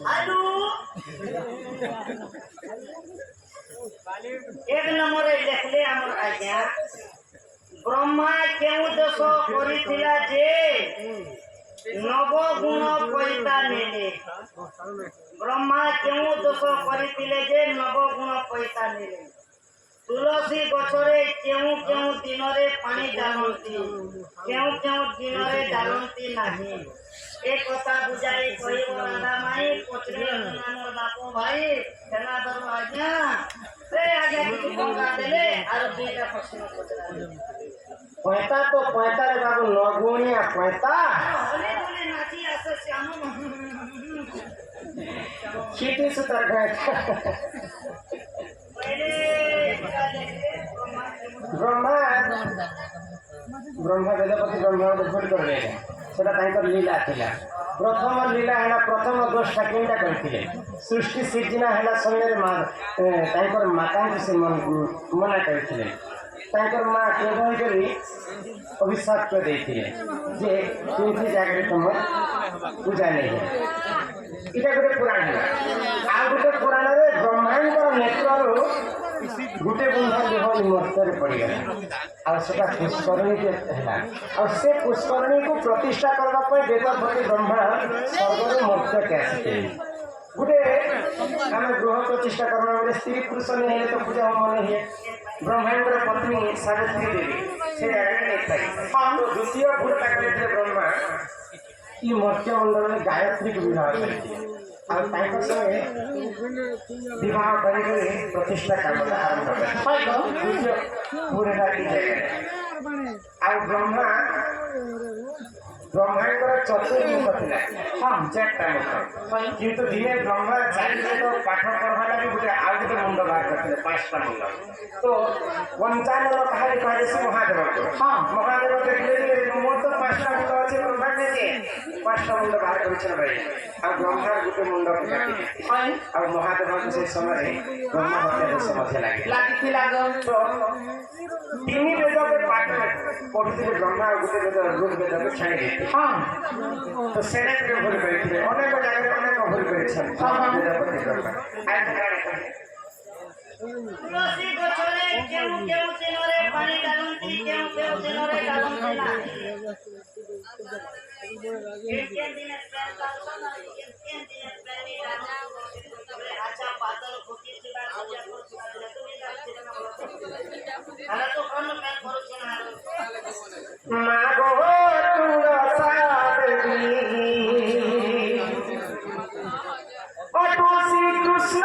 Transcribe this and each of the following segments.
आलू एक नंबर देखले आमर आज्ञा ब्रह्मा केउ दोष करिथिला जे नव गुण पैसा नेले ब्रह्मा केउ दोष करिथिले जे नव गुण पैसा नेले तुलसी गछरे केउ केउ दिन रे पानी डालंती केउ केउ दिन रे डालंती नाही एक कथा बुझाई कहिबो राधा माई पचरे हमर बापू भाई सेना दर आज्ञा रे आज्ञा किछु बंगा देले आर बेटा प्रश्न पचरा पैसा तो पैसा रे बाबू नगुनिया पैसा होले होले नाची आसे श्याम चीटी सुतर गए ब्रह्मा ब्रह्मा वेदपति ब्रह्मा देखो करले सेटा तांकर लीला थिला प्रथम लीला है प्रथम दोषटा केनटा करथिले सृष्टि सृजना है समय तांकर माता से मना करथिले तांकर माँ केवल करी अभिशाप कर देथिले जे तुमसे जाकर तुम पूजा नहीं है इटा गोटे पुराण है आ गोटे पुराण रे ब्रह्मांडर नेत्ररू गोटे बुंदा देह निमत्तर पड़गला आ सेटा पुष्करणी के हैला और से पुष्करणी को प्रतिष्ठा करबा पय वेदपति ब्रह्मा स्वर्ग मर्त्य के आसीते गोटे आमे गृह प्रतिष्ठा करबा बेले स्त्री पुरुष नहीं है तो पूजा होम नहीं है ब्रह्मांडर पत्नी सावित्री देवी से आगे नहीं पाई तो द्वितीय भूत करते ब्रह्मा ई मर्त्य मंडल में गायत्री को विवाह करती और तांकर संगे विवाह करके प्रतिष्ठा करना आरंभ करते पूरे की जगह और ब्रह्मा ब्रह्मांडर चतुर्मुख थिला हाँ चारटा मुख किंतु दिने ब्रह्मा चारिटा पाठ पढ़वा लगी गोटे आउ गोटे मुंड बाहर करते पांचटा मुंड तो 55 कहानी कहे महादेव को हाँ महादेव देखले मोर तो पांचटा मुंड अच्छे ब्रह्मा ने पांचटा मुंड बाहर कर भाई और ब्रह्मा गोटे मुंड काटी और महादेव को से समय ब्रह्मा हत्या समझे लगी तो तीन वेद के पाठ पढ़ते ब्रह्मा गोटे वेद ऋग वेद को छाड़ी हाँ तो सेना के भूल करिथिले अनेक जगह अनेक भूल करिछन वेदपति ब्रह्मा आइ तुलसी गछरे केउ केउ दिनरे पानी डालंती केउ केउ दिनरे डालंती ना एक दिन प्रेम करसन एक दिन प्रेमी राजा अच्छा पातर फुकी छिबा पूजा करछिबा तुमी जाछि ना आला तो कोन प्रेम करछन मा गो तुलसा श्री कृष्ण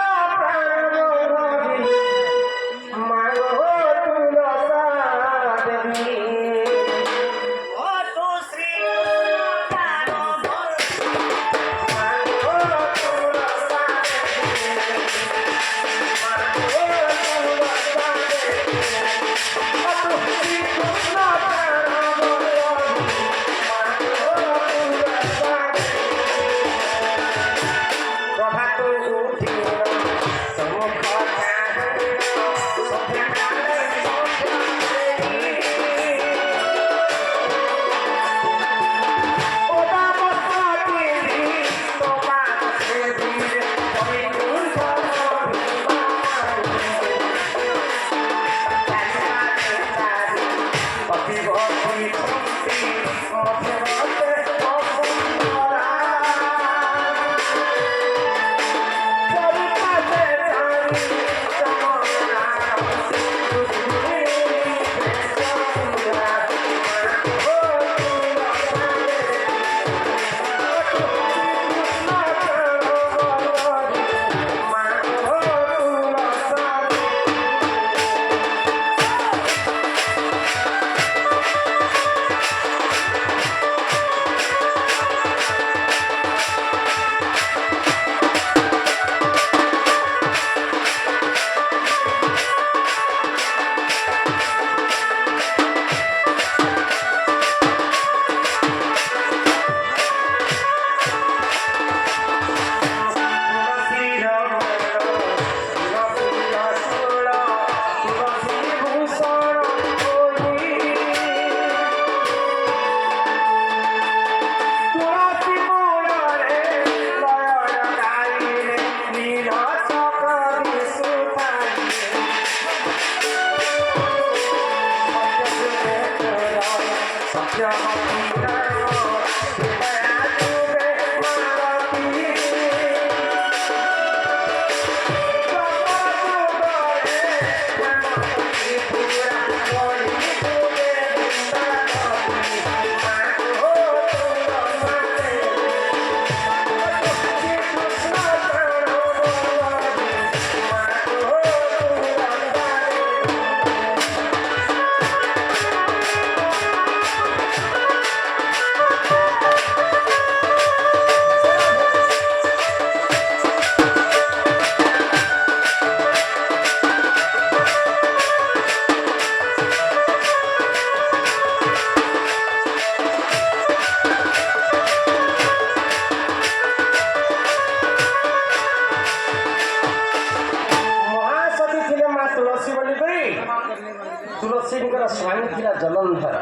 तुलसीଙ୍କର ସ୍ୱାମୀ ଥିଲା ଜଲନ୍ଧର।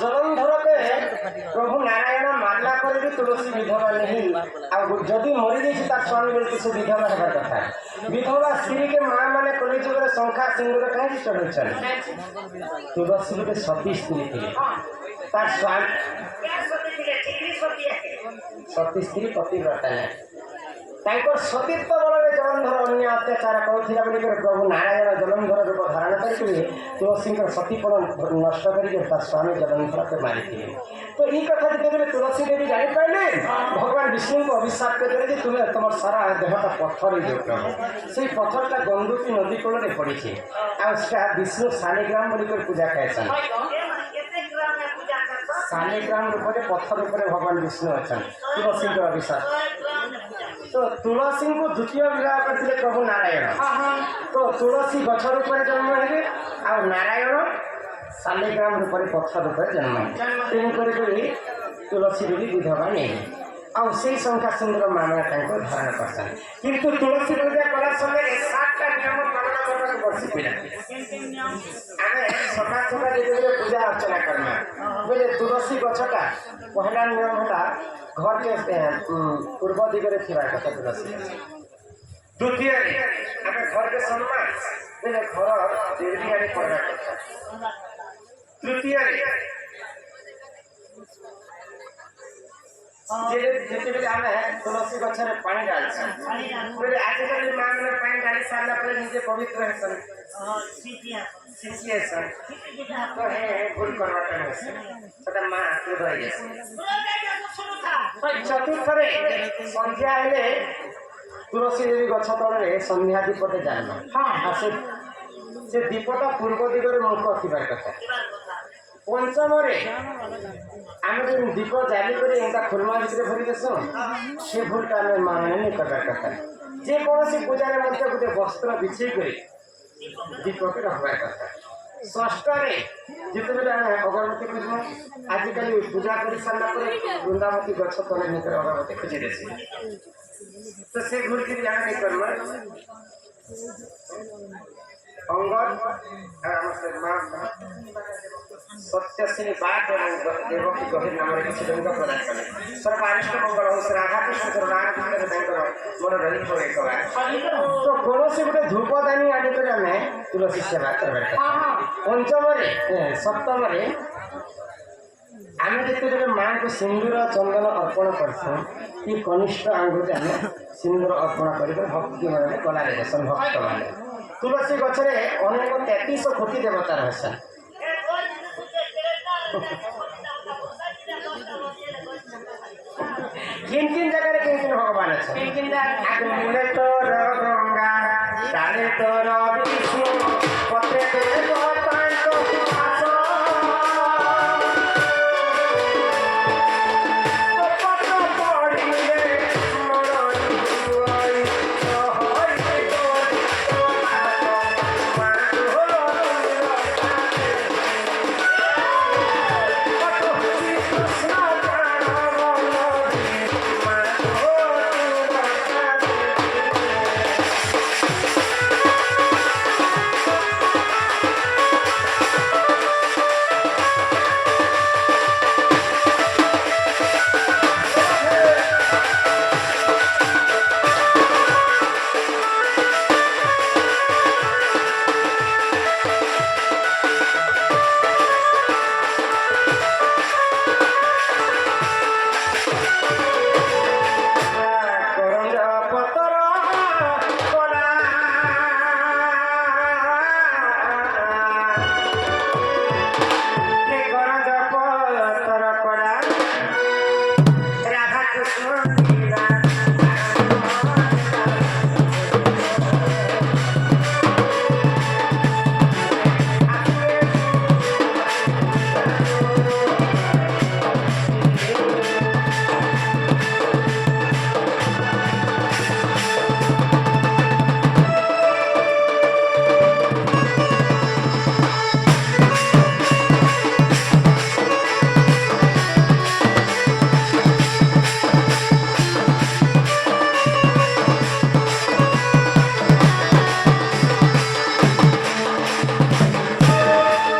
ଜଲନ୍ଧରକେ ପ୍ରଭୁ ନାରାୟଣ ମାଗଲା ପରେ ବି ତୁଳସୀ ବିଧବା ନାହିଁ। ଆଉ ଯଦି ମରିଯାଇଛି ତାର ସ୍ୱାମୀ ବେଳକୁ ସେ ବିଧବା ହେବାର କଥା। ବିଧବା ସ୍ତ୍ରୀକେ ମା ମାନେ କଲିଯୁଗରେ ଶଙ୍ଖା ସିନ୍ଦୁର କାହିଁକି ଚଢଉଛନ୍ତି? ତୁଳସୀ ଗୋଟେ ସତୀ ସ୍ତ୍ରୀ ଥିଲେ। ତାର ସ୍ୱାମୀ ସତୀ ସ୍ତ୍ରୀ ପତିବ୍ରତା ନାହିଁ। ତାଙ୍କର ସତୀତ୍ୱ ବଳରେ ଜଳନ୍ଧର ଅନ୍ୟ ଅତ୍ୟାଚାର କରୁଥିଲା ବୋଲିକରି ପ୍ରଭୁ ନାରାୟଣ ଜଳନ୍ଧର ରୂପ ଧାରଣ କରିକିରି ତୁଳସୀଙ୍କର ସତୀପଣ ନଷ୍ଟ କରିକି ତା ସ୍ୱାମୀ ଜଳନ୍ଧରକୁ ମାରିଥିଲେ। ତ ଏଇ କଥା ଯେତେବେଳେ ତୁଳସୀ ଦେବୀ ଜାଣିପାରିଲେ ଭଗବାନ ବିଷ୍ଣୁଙ୍କୁ ଅଭିଶାପ କରିଦେଲେ ଯେ ତୁମେ ତୁମର ସାରା ଦେହଟା ପଥର ହେଇଯିବ ପ୍ରଭୁ। ସେଇ ପଥରଟା ଗଣ୍ଡୁକୀ ନଦୀ କୂଳରେ ପଡ଼ିଛି। ଆଉ ସେଟା ବିଷ୍ଣୁ ଶାଳିଗ୍ରାମ ବୋଲିକରି ପୂଜା ଖାଇଛନ୍ତି। ଶାଳିଗ୍ରାମ ରୂପରେ ପଥର ଉପରେ ଭଗବାନ ବିଷ୍ଣୁ ଅଛନ୍ତି। ତୁଳସୀଙ୍କର ଅଭିଶାପ। तो तुलसी को द्वितीय विवाह करते प्रभु नारायण। तो तुलसी गछ रूप जन्म है आ नारायण शालिग्राम रूप पत्थर रूप जन्म तेणुक तुलसी देवी विधवा नहीं आउ से शंखा सुंदर मामला धारण कर किंतु तुलसी पूजा कला समय 7टा नियम पालन करने पड़सी पिला आमे सका सका जे पूजा अर्चना करना बोले तुलसी गछटा पहला नियम होला घर के पूर्व दिगरे थिबा कथा तुलसी। द्वितीय आमे घर के सम्मान बोले घर दीर्घियारे पड़ना कथा। तृतीय जेते आमे तुलसी गछरे पानी डालछन बोले आजकल मां ने पानी डाली सारला परे निजे पवित्र हेसन सिसिएसन तो हे भूल करवाटा है सदा मां हृदय जैसे चतुर्थरे संध्या हेले तुलसी देवी गछ तळे संध्या दीपटे जानो हां से दीपटा पूर्व दिगरे मुख थिबार कथा। पंचम आम जो दीप जाली कर खुलमा भितर भरी देस से भूलटा आम माने नहीं करवार कथा। जेकोसी पूजा गोटे वस्त्र बिछे दीप के रखबार कथा। षष्ठे जिते आम अगरबत्ती खोजु आजिकल पूजा कर सारा वृंदावती गछ तले निकर अगरबत्ती खोजी देसी तो से भूल के जान नहीं करवा अंगद सत्यसिनी बात देवकी गहिर नाम किसी लिंग प्रदान कले सर्वारिष्ट मंगल हो राधा कृष्ण करुणार मन रही तो कौन से गोटे धूपदानी आनिक आम तुलसी सेवा कर। पंचम सप्तम आम जिते माँ को सिंदूर चंदन अर्पण कर कनिष्ठ आंगुठी आम सिंदूर अर्पण कर भक्ति मन कला देसन भक्त मैंने तुलसी गछरे अनेक 33 कोटी देवता रहसन। किन किन जगह किन किन भगवान अच्छा मूले तोर गंगा डाले तोर